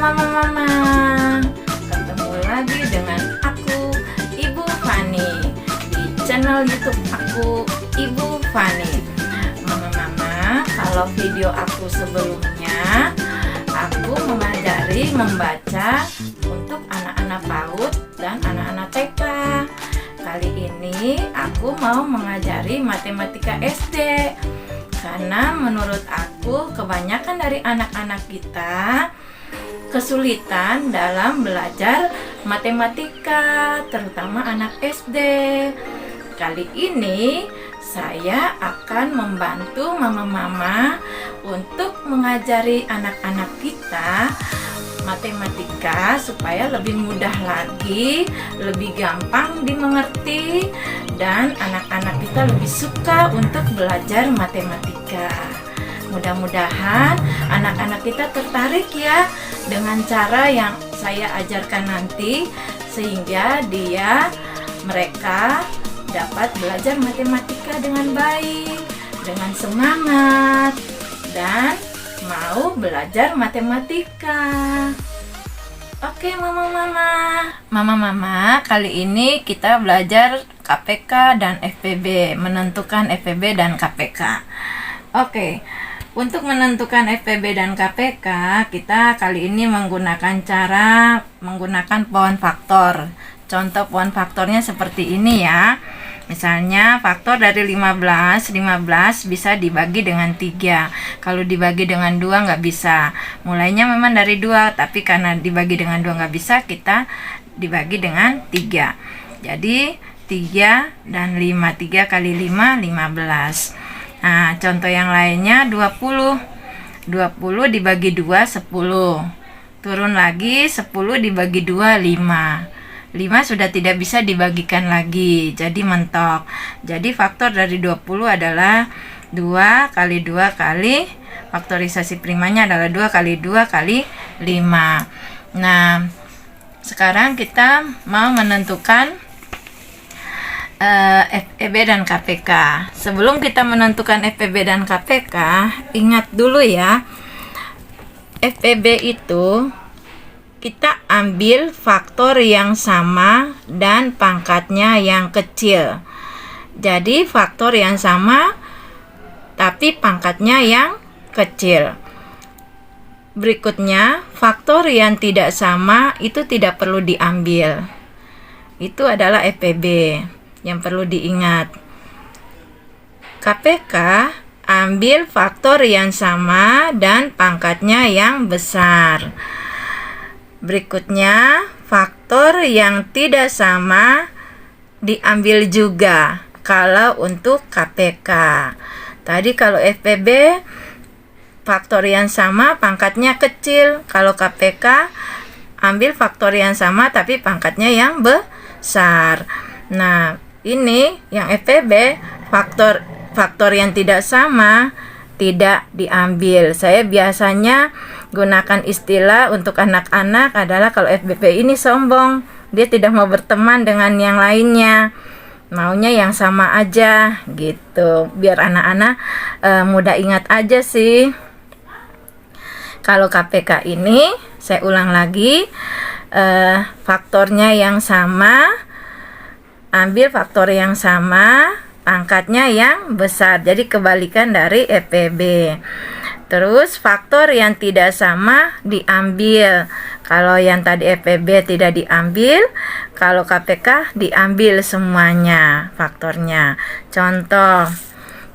mama-mama, ketemu lagi dengan aku, Ibu Fani, di channel YouTube aku, Ibu Fani. Mama-mama, kalau video aku sebelumnya, aku mengajari membaca untuk anak-anak PAUD dan anak-anak TK. Kali ini aku mau mengajari matematika SD. Karena menurut aku kebanyakan dari anak-anak kita kesulitan dalam belajar matematika, terutama anak SD. Kali ini saya akan membantu mama-mama untuk mengajari anak-anak kita matematika supaya lebih mudah lagi, lebih gampang dimengerti, dan anak-anak kita lebih suka untuk belajar matematika. Mudah-mudahan anak-anak kita tertarik ya dengan cara yang saya ajarkan nanti, sehingga mereka dapat belajar matematika dengan baik, dengan semangat, dan mau belajar matematika. Oke mama-mama, kali ini kita belajar KPK dan FPB, menentukan FPB dan KPK. Oke, untuk menentukan FPB dan KPK, kita kali ini menggunakan pohon faktor. Contoh pohon faktornya seperti ini ya. Misalnya faktor dari 15 bisa dibagi dengan 3. Kalau dibagi dengan 2 nggak bisa. Mulainya memang dari 2, tapi karena dibagi dengan 2 nggak bisa, kita dibagi dengan 3. Jadi 3 dan 5, 3 kali 5, 15. Nah, contoh yang lainnya 20 dibagi 2, 10. Turun lagi, 10 dibagi 2, 5. 5 sudah tidak bisa dibagikan lagi, jadi mentok. Jadi faktor dari 20 adalah 2 kali 2 kali, faktorisasi primanya adalah 2 kali 2 kali 5. Nah, sekarang kita mau menentukan FPB dan KPK. Sebelum kita menentukan FPB dan KPK, ingat dulu ya, FPB itu kita ambil faktor yang sama dan pangkatnya yang kecil. Jadi faktor yang sama tapi pangkatnya yang kecil. Berikutnya, faktor yang tidak sama itu tidak perlu diambil. Itu adalah FPB yang perlu diingat. KPK, ambil faktor yang sama dan pangkatnya yang besar. Berikutnya, faktor yang tidak sama diambil juga kalau untuk KPK. Tadi kalau FPB, faktor yang sama pangkatnya kecil. Kalau KPK, ambil faktor yang sama tapi pangkatnya yang besar. Nah, ini yang FPB, faktor yang tidak sama tidak diambil. Saya biasanya gunakan istilah untuk anak-anak adalah kalau FPB ini sombong, dia tidak mau berteman dengan yang lainnya, maunya yang sama aja gitu, biar anak-anak mudah ingat aja sih. Kalau KPK ini, saya ulang lagi, faktornya yang sama, ambil faktor yang sama, pangkatnya yang besar, jadi kebalikan dari FPB. Terus faktor yang tidak sama diambil. Kalau yang tadi FPB tidak diambil, kalau KPK diambil semuanya faktornya. Contoh,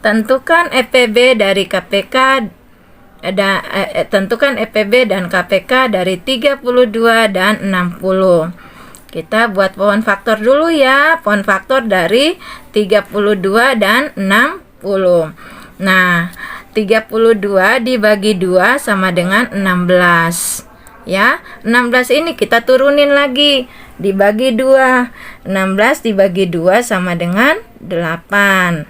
tentukan FPB dari KPK, tentukan FPB dan KPK dari 32 dan 60. Kita buat pohon faktor dulu ya. Pohon faktor dari 32 dan 60. Nah, 32 dibagi 2 sama dengan 16. Ya, 16 ini kita turunin lagi, dibagi 2. 16 dibagi 2 sama dengan 8.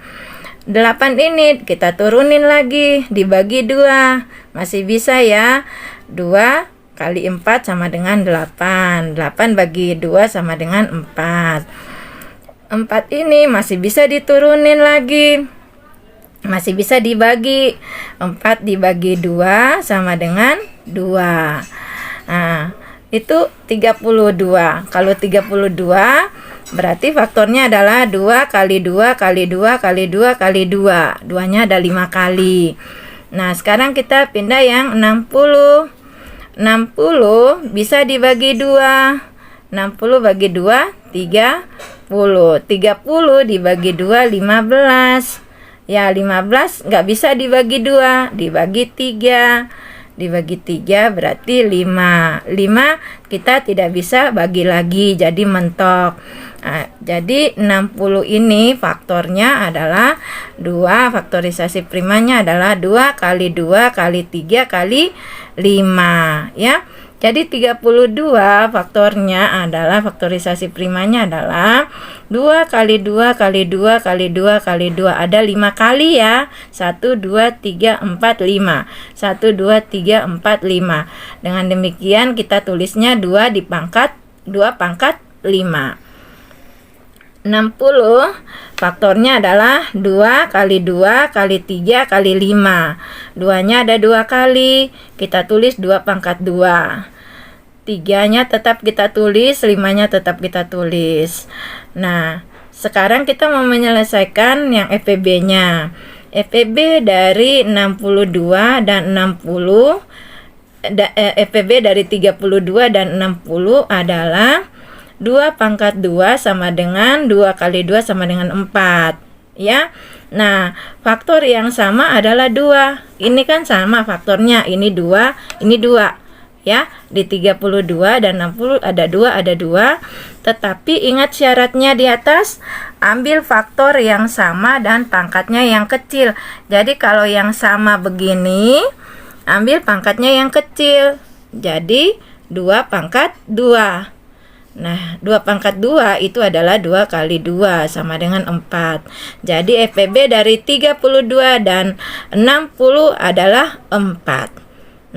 8 ini kita turunin lagi, dibagi 2. Masih bisa ya. 2 kali 4 sama dengan 8. 8 bagi 2 sama dengan 4. 4 ini masih bisa diturunin lagi, masih bisa dibagi. 4 dibagi 2 sama dengan 2. Nah, itu 32. Kalau 32 berarti faktornya adalah 2 kali 2 kali 2 kali 2 kali 2. 2-nya ada 5 kali. Nah, sekarang kita pindah yang 60. 60 bisa dibagi 2. 60 bagi 2, 30. 30 dibagi 2, 15. Ya, 15 nggak bisa dibagi 2, dibagi 3. Dibagi 3 berarti 5. 5 kita tidak bisa bagi lagi, jadi mentok. Nah, jadi 60 ini faktornya adalah 2, faktorisasi primanya adalah 2 kali 2 kali 3 kali 5, ya. Jadi 32 faktornya adalah, faktorisasi primanya adalah 2 kali 2 kali 2 kali 2 kali 2. Ada 5 kali ya. 1, 2, 3, 4, 5. 1, 2, 3, 4, 5. Dengan demikian kita tulisnya 2 dipangkat 2 pangkat 5. 60 faktornya adalah 2 kali 2 kali 3 kali 5. 2-nya ada 2 kali. Kita tulis 2 pangkat 2. 3-nya tetap kita tulis, 5-nya tetap kita tulis. Nah, sekarang kita mau menyelesaikan yang FPB-nya. FPB dari 62 dan 60, FPB dari 32 dan 60 adalah 2 pangkat 2 sama dengan 2 kali 2 sama dengan 4, ya. Nah, faktor yang sama adalah 2. Ini kan sama faktornya, ini 2, ini 2, ya. Di 32 dan 60 ada 2, tetapi ingat syaratnya di atas, ambil faktor yang sama dan pangkatnya yang kecil. Jadi kalau yang sama begini, ambil pangkatnya yang kecil. Jadi 2 pangkat 2. Nah, 2 pangkat 2 itu adalah 2 kali 2 sama dengan 4. Jadi FPB dari 32 dan 60 adalah 4.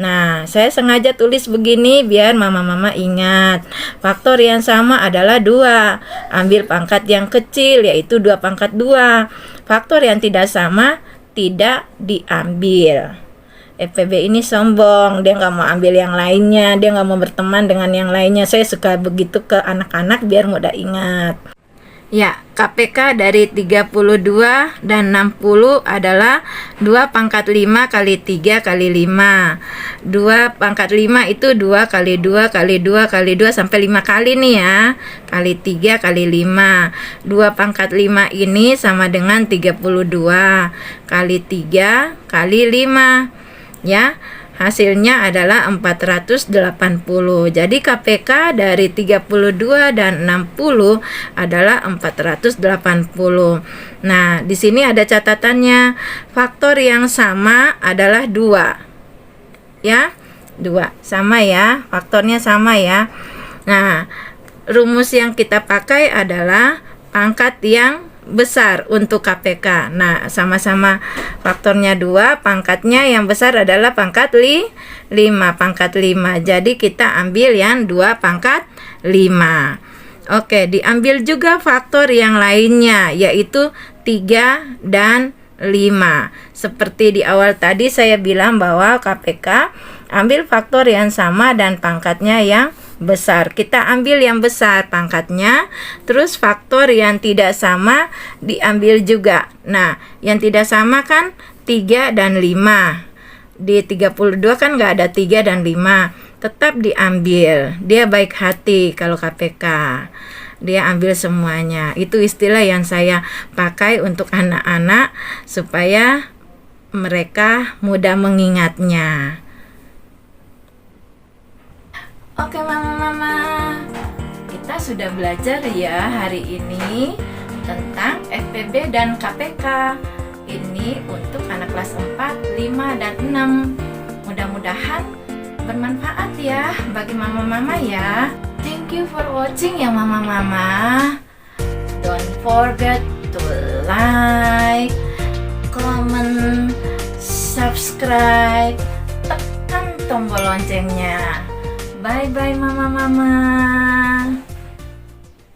Nah, saya sengaja tulis begini biar mama-mama ingat. Faktor yang sama adalah 2. Ambil pangkat yang kecil, yaitu 2 pangkat 2. Faktor yang tidak sama tidak diambil. FPB ini sombong, dia nggak mau ambil yang lainnya, dia nggak mau berteman dengan yang lainnya. Saya suka begitu ke anak-anak biar mudah ingat. Ya, KPK dari 32 dan 60 adalah 2 pangkat 5 kali 3 kali 5. 2 pangkat 5 itu 2 kali 2 kali 2 kali 2 sampai 5 kali nih ya. Kali 3 kali 5. 2 pangkat 5 ini sama dengan 32 kali 3 kali 5. Ya, hasilnya adalah 480. Jadi KPK dari 32 dan 60 adalah 480. Nah, di sini ada catatannya. Faktor yang sama adalah 2. Ya, 2. Sama ya, faktornya sama ya. Nah, rumus yang kita pakai adalah pangkat yang besar untuk KPK. Nah, sama-sama faktornya 2, pangkatnya yang besar adalah pangkat 5, pangkat 5. Jadi kita ambil yang 2 pangkat 5. Oke, diambil juga faktor yang lainnya, yaitu 3 dan 5. Seperti di awal tadi saya bilang bahwa KPK ambil faktor yang sama dan pangkatnya yang besar. Kita ambil yang besar pangkatnya, terus faktor yang tidak sama diambil juga. Nah, yang tidak sama kan 3 dan 5. Di 32 kan nggak ada 3 dan 5. Tetap diambil. Dia baik hati kalau KPK. Dia ambil semuanya. Itu istilah yang saya pakai untuk anak-anak supaya mereka mudah mengingatnya. Oke mama-mama, kita sudah belajar ya hari ini tentang FPB dan KPK. Ini untuk anak kelas 4, 5, dan 6. Mudah-mudahan bermanfaat ya bagi mama-mama ya. Thank you for watching ya mama-mama. Don't forget to like, comment, subscribe, tekan tombol loncengnya. Bye-bye mama-mama.